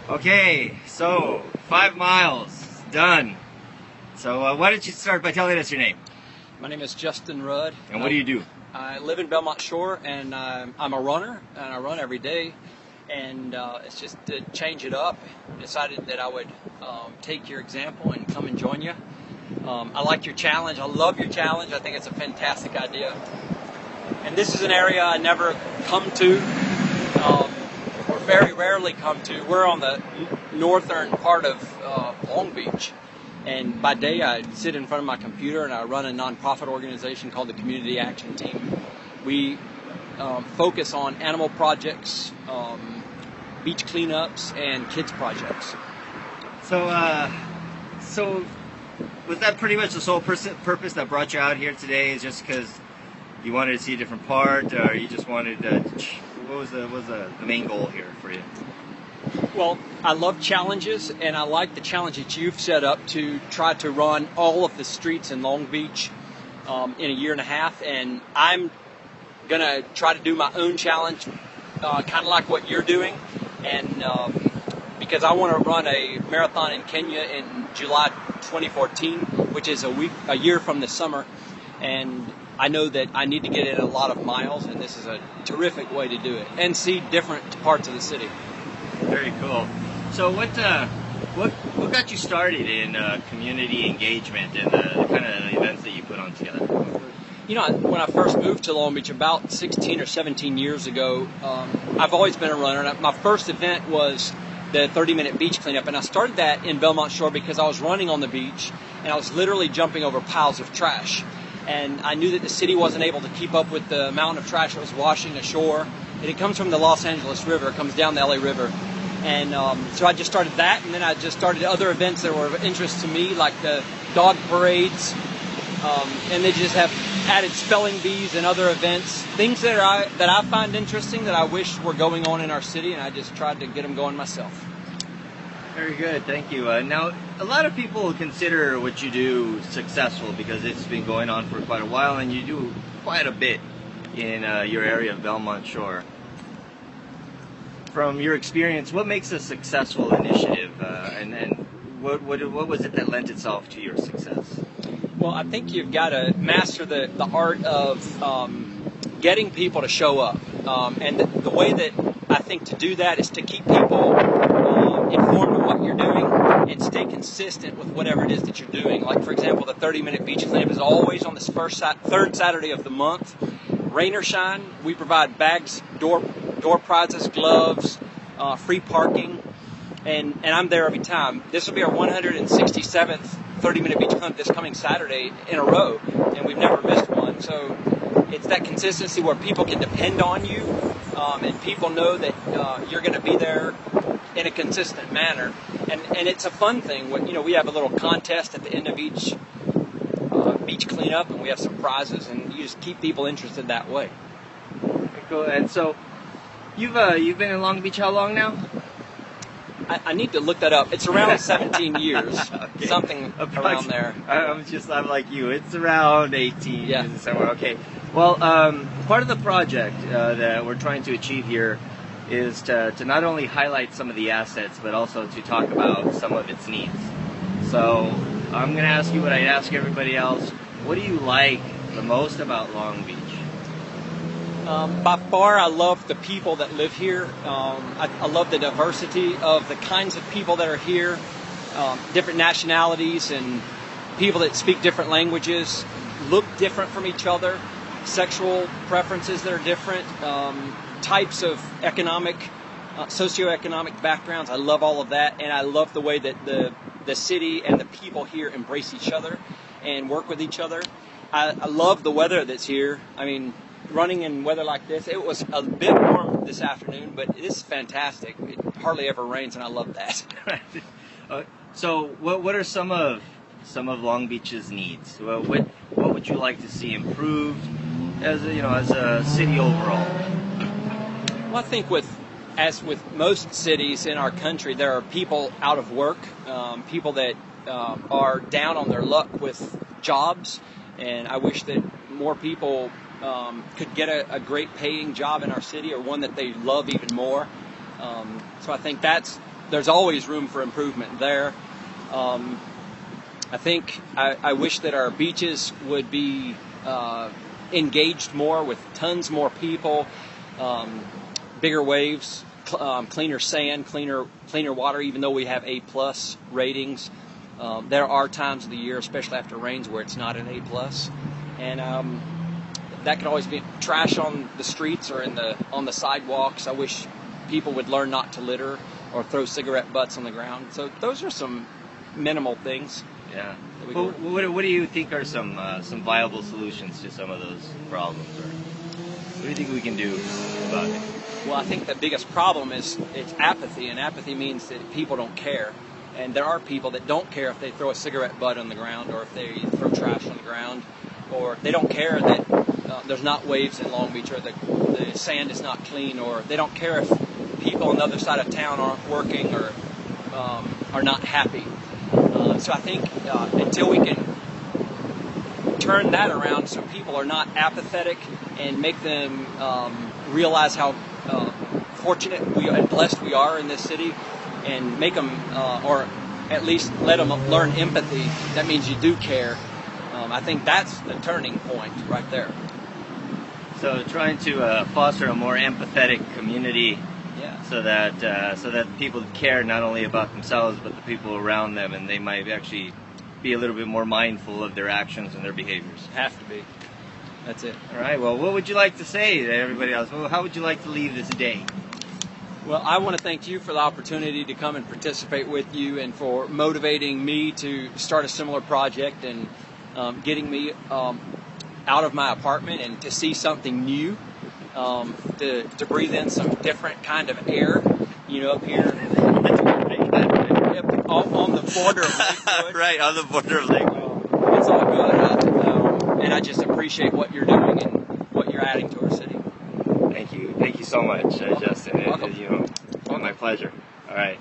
Okay, so 5 miles done. So why don't you start by telling us your name? My name is Justin Rudd. And what do you do? I live in Belmont Shore, and I'm a runner, and I run every day. And it's just to change it up. Decided that I would take your example and come and join you. I like your challenge. I love your challenge. I think it's a fantastic idea. And this is an area I never come to, or very rarely come to. We're on the northern part of Long Beach. And by day, I sit in front of my computer and I run a nonprofit organization called the Community Action Team. We focus on animal projects, beach cleanups, and kids projects. So was that pretty much the sole purpose that brought you out here today? Is just because you wanted to see a different part, or you just wanted to? What was the main goal here for you? Well, I love challenges, and I like the challenge that you've set up to try to run all of the streets in Long Beach in a year and a half, and I'm going to try to do my own challenge, kind of like what you're doing, and because I want to run a marathon in Kenya in July 2014, which is a year from this summer, and I know that I need to get in a lot of miles, and this is a terrific way to do it, and see different parts of the city. Very cool. So what got you started in community engagement and the kind of events that you put on together? You know, when I first moved to Long Beach about 16 or 17 years ago, I've always been a runner. My first event was the 30-minute beach cleanup, and I started that in Belmont Shore because I was running on the beach, and I was literally jumping over piles of trash. And I knew that the city wasn't able to keep up with the amount of trash that was washing ashore. And it comes from the Los Angeles River. It comes down the LA River. And so I just started that, and then I just started other events that were of interest to me, like the dog parades, and they just have added spelling bees and other events, things that I find interesting that I wish were going on in our city, and I just tried to get them going myself. Very good, thank you. Now, a lot of people consider what you do successful because it's been going on for quite a while, and you do quite a bit in your area of Belmont Shore. From your experience, what makes a successful initiative, and what was it that lent itself to your success? Well, I think you've got to master the art of getting people to show up, and the way that I think to do that is to keep people informed of what you're doing and stay consistent with whatever it is that you're doing. Like, for example, the 30-minute beach cleanup is always on the third Saturday of the month. Rain or shine, we provide bags, door prizes, gloves, free parking, and I'm there every time. This will be our 167th 30-minute beach cleanup this coming Saturday in a row, and we've never missed one. So it's that consistency where people can depend on you, and people know that you're going to be there in a consistent manner. And it's a fun thing. We have a little contest at the end of each beach cleanup, and we have some prizes, and you just keep people interested that way. Cool. And so you've been in Long Beach how long now? I need to look that up. It's around 17 years, okay. Something around there. I'm like you. It's around 18. Yeah. Somewhere. Okay. Well, part of the project that we're trying to achieve here is to not only highlight some of the assets, but also to talk about some of its needs. So I'm going to ask you what I ask everybody else. What do you like the most about Long Beach? By far, I love the people that live here. I love the diversity of the kinds of people that are here, different nationalities and people that speak different languages, look different from each other, sexual preferences that are different, types of socioeconomic backgrounds. I love all of that, and I love the way that the city and the people here embrace each other and work with each other. I love the weather that's here. I mean, running in weather like this, it was a bit warm this afternoon, but it is fantastic. It hardly ever rains, and I love that. So, what are some of Long Beach's needs? What would you like to see improved as a city overall? Well, I think as with most cities in our country, there are people out of work, people that are down on their luck with jobs, and I wish that more people could get a great paying job in our city, or one that they love even more. So I think that's there's always room for improvement there. I think I wish that our beaches would be engaged more with tons more people, bigger waves, cleaner sand, cleaner water. Even though we have A+ ratings, there are times of the year, especially after rains, where it's not an A+, and that could always be trash on the streets or on the sidewalks. I wish people would learn not to litter or throw cigarette butts on the ground. So those are some minimal things. Yeah. Well, what do you think are some viable solutions to some of those problems, or what do you think we can do about it? Well, I think the biggest problem is it's apathy, and apathy means that people don't care. And there are people that don't care if they throw a cigarette butt on the ground, or if they throw trash on the ground, or they don't care that there's not waves in Long Beach, or the sand is not clean, or they don't care if people on the other side of town aren't working or are not happy. So I think until we can turn that around so people are not apathetic and make them realize how fortunate and blessed we are in this city, and make them, or at least let them learn empathy, that means you do care. I think that's the turning point right there. So trying to foster a more empathetic community, Yeah. so that people care not only about themselves but the people around them, and they might actually be a little bit more mindful of their actions and their behaviors. Have to be. That's it. All right. Well, what would you like to say to everybody else? Well, how would you like to leave this day? Well, I want to thank you for the opportunity to come and participate with you, and for motivating me to start a similar project, and getting me out of my apartment and to see something new, to breathe in some different kind of air, up here on the border of Lakewood. Right, on the border of Lakewood. It's all good, and I just appreciate what you're doing and what you're adding to our city. Thank you so much, Justin. Welcome. My pleasure. All right.